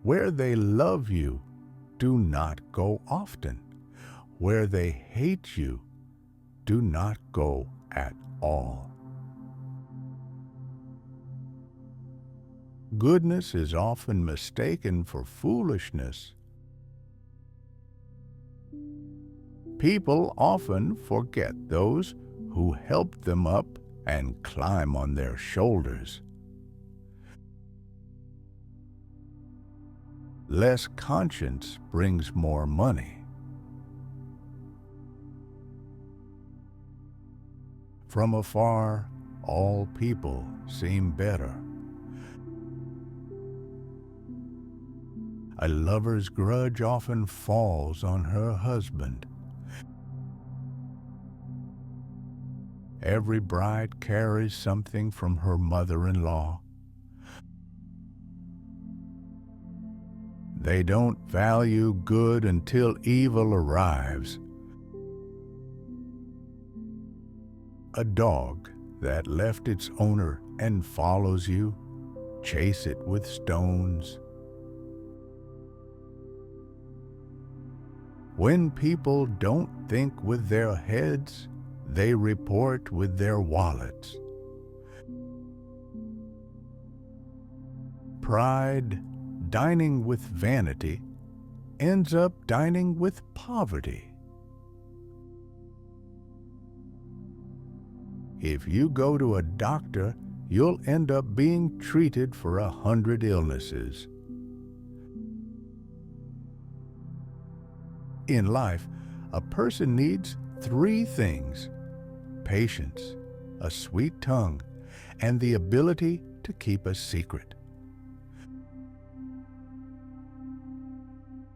Where they love you, do not go often. Where they hate you, do not go at all. Goodness is often mistaken for foolishness. People often forget those who helped them up and climb on their shoulders. Less conscience brings more money. From afar, all people seem better. A lover's grudge often falls on her husband. Every bride carries something from her mother-in-law. They don't value good until evil arrives. A dog that left its owner and follows you, chase it with stones. When people don't think with their heads, they report with their wallets. Pride, dining with vanity, ends up dining with poverty. If you go to a doctor, you'll end up being treated for 100 illnesses. In life, a person needs 3 things: patience, a sweet tongue, and the ability to keep a secret.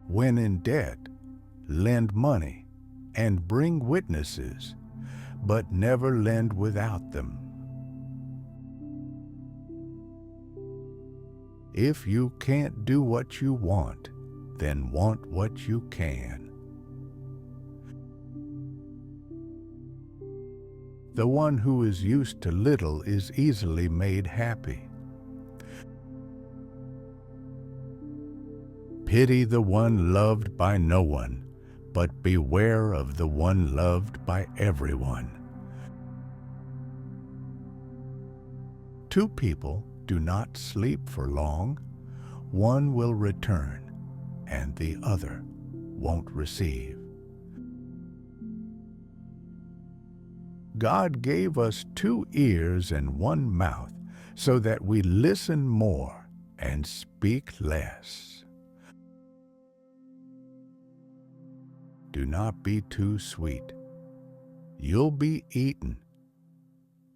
When in debt, lend money and bring witnesses, but never lend without them. If you can't do what you want, then want what you can. The one who is used to little is easily made happy. Pity the one loved by no one, but beware of the one loved by everyone. 2 people do not sleep for long. One will return, and the other won't receive. God gave us 2 ears and 1 mouth, so that we listen more and speak less. Do not be too sweet. You'll be eaten.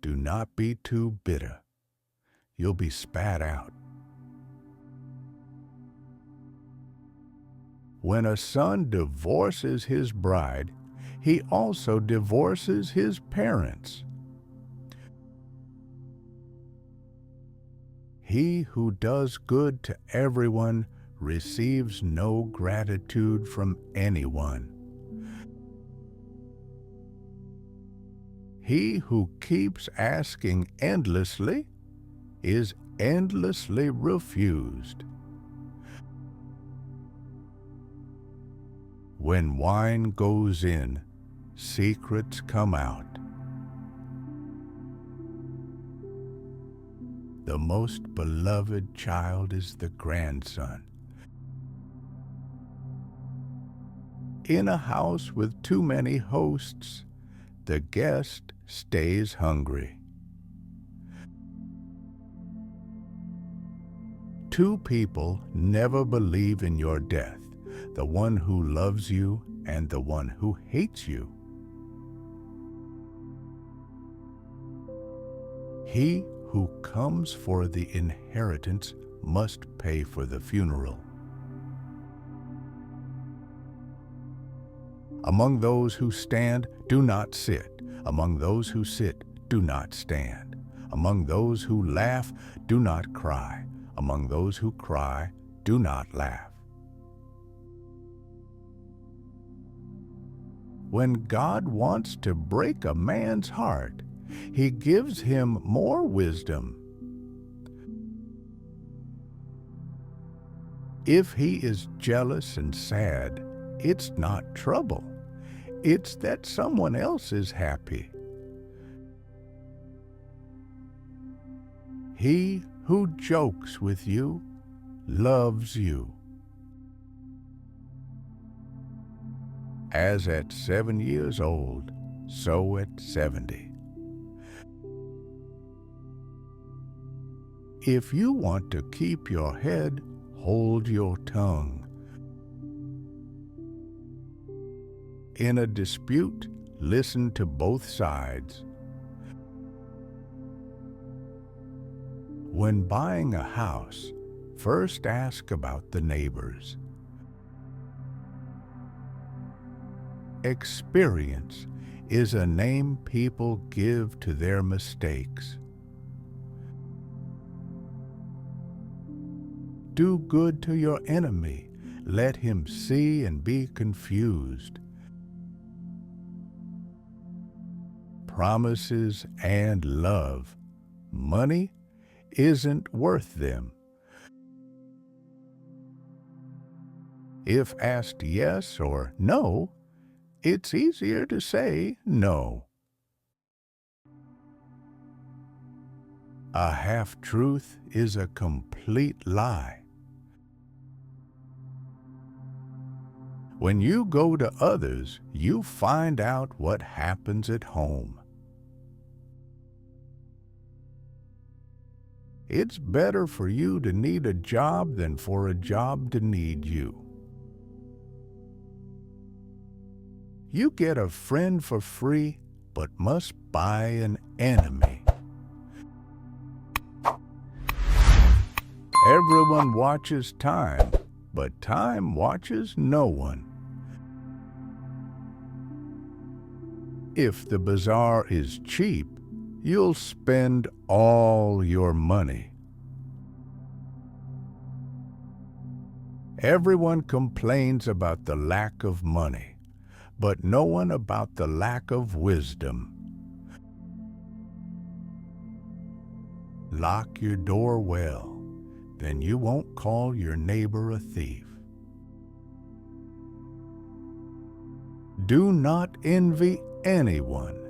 Do not be too bitter. You'll be spat out. When a son divorces his bride, he also divorces his parents. He who does good to everyone receives no gratitude from anyone. He who keeps asking endlessly is endlessly refused. When wine goes in, secrets come out. The most beloved child is the grandson. In a house with too many hosts, the guest stays hungry. 2 people never believe in your death, the one who loves you and the one who hates you. He who comes for the inheritance must pay for the funeral. Among those who stand, do not sit. Among those who sit, do not stand. Among those who laugh, do not cry. Among those who cry, do not laugh. When God wants to break a man's heart, He gives him more wisdom. If he is jealous and sad, it's not trouble. It's that someone else is happy. He who jokes with you loves you. As at 7 years old, so at 70. If you want to keep your head, hold your tongue. In a dispute, listen to both sides. When buying a house, first ask about the neighbors. Experience is a name people give to their mistakes. Do good to your enemy. Let him see and be confused. Promises and love. Money isn't worth them. If asked yes or no, it's easier to say no. A half-truth is a complete lie. When you go to others, you find out what happens at home. It's better for you to need a job than for a job to need you. You get a friend for free, but must buy an enemy. Everyone watches time, but time watches no one. If the bazaar is cheap, you'll spend all your money. Everyone complains about the lack of money, but no one about the lack of wisdom. Lock your door well, then you won't call your neighbor a thief. Do not envy anyone.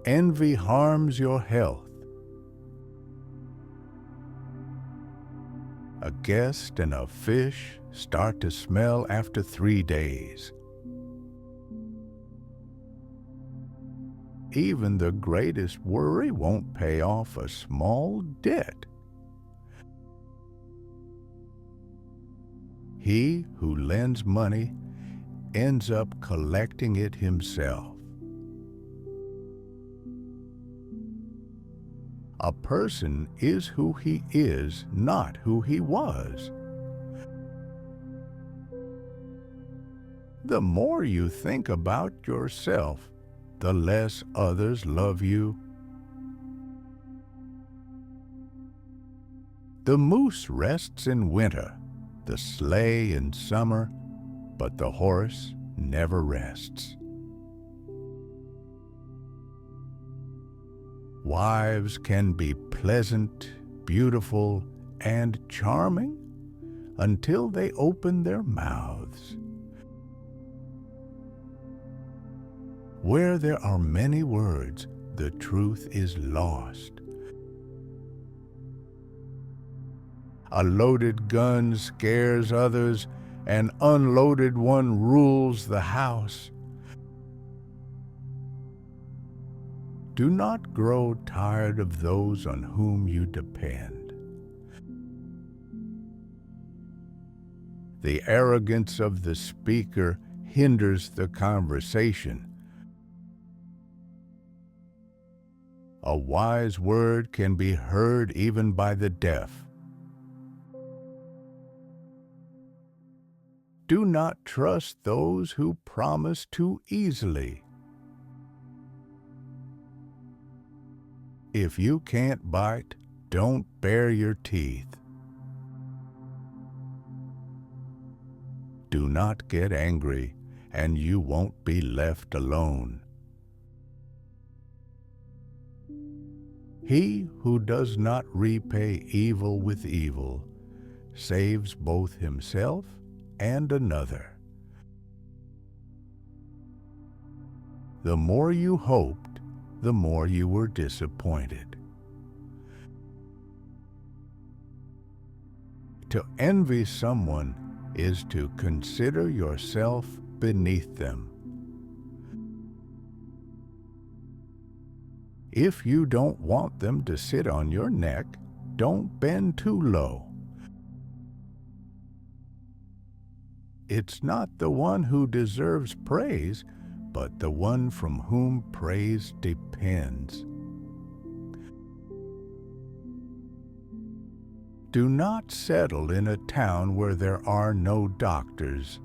Envy harms your health. A guest and a fish start to smell after 3 days. Even the greatest worry won't pay off a small debt. He who lends money ends up collecting it himself. A person is who he is, not who he was. The more you think about yourself, the less others love you. The moose rests in winter, the sleigh in summer, but the horse never rests. Wives can be pleasant, beautiful, and charming until they open their mouths. Where there are many words, the truth is lost. A loaded gun scares others, an unloaded one rules the house. Do not grow tired of those on whom you depend. The arrogance of the speaker hinders the conversation. A wise word can be heard even by the deaf. Do not trust those who promise too easily. If you can't bite, don't bare your teeth. Do not get angry, and you won't be left alone. He who does not repay evil with evil saves both himself and another. The more you hoped, the more you were disappointed. To envy someone is to consider yourself beneath them. If you don't want them to sit on your neck, don't bend too low. It's not the one who deserves praise, but the one from whom praise depends. Do not settle in a town where there are no doctors.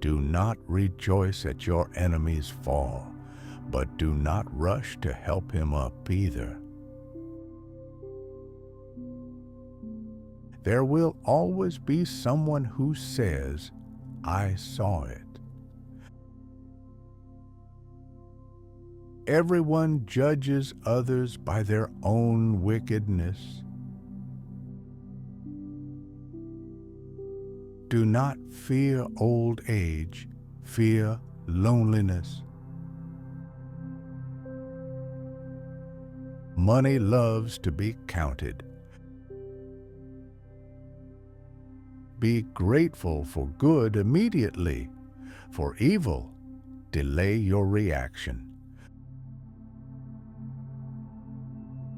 Do not rejoice at your enemy's fall, but do not rush to help him up either. There will always be someone who says, "I saw it." Everyone judges others by their own wickedness. Do not fear old age, fear loneliness. Money loves to be counted. Be grateful for good immediately. For evil, delay your reaction.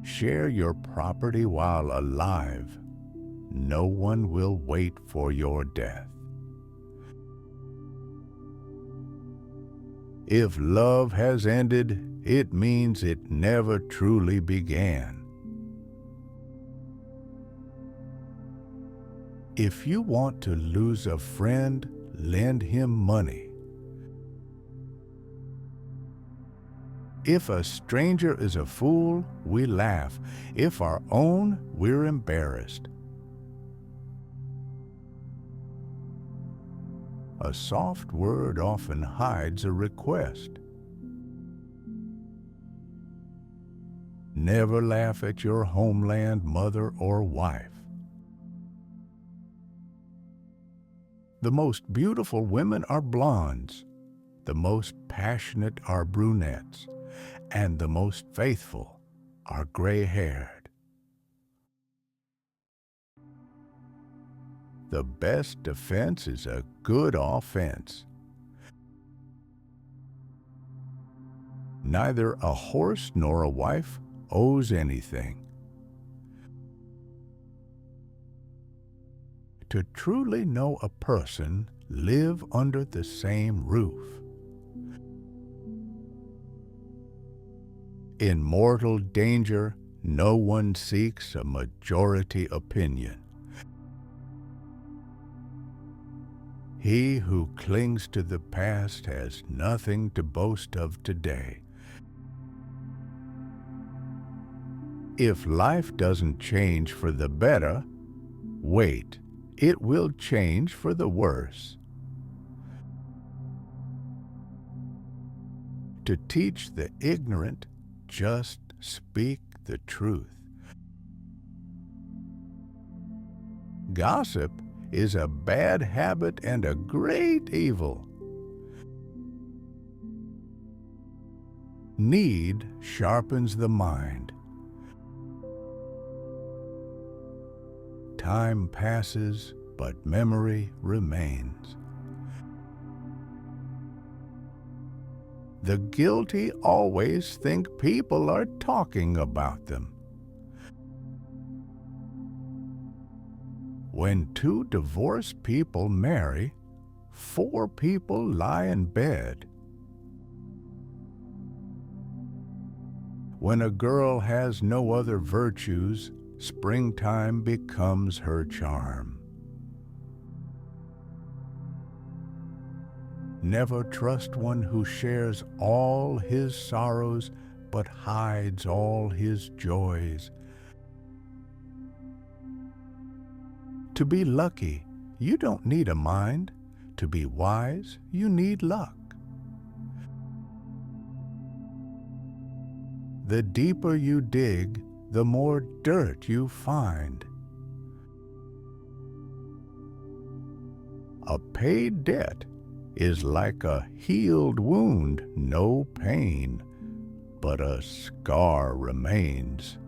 Share your property while alive. No one will wait for your death. If love has ended, it means it never truly began. If you want to lose a friend, lend him money. If a stranger is a fool, we laugh. If our own, we're embarrassed. A soft word often hides a request. Never laugh at your homeland mother or wife. The most beautiful women are blondes, the most passionate are brunettes, and the most faithful are gray-haired. The best defense is a good offense. Neither a horse nor a wife owes anything. To truly know a person, live under the same roof. In mortal danger, no one seeks a majority opinion. He who clings to the past has nothing to boast of today. If life doesn't change for the better, wait, it will change for the worse. To teach the ignorant, just speak the truth. Gossip is a bad habit and a great evil. Need sharpens the mind. Time passes, but memory remains. The guilty always think people are talking about them. When two divorced people marry, 4 people lie in bed. When a girl has no other virtues, springtime becomes her charm. Never trust one who shares all his sorrows but hides all his joys. To be lucky, you don't need a mind. To be wise, you need luck. The deeper you dig, the more dirt you find. A paid debt is like a healed wound, no pain, but a scar remains.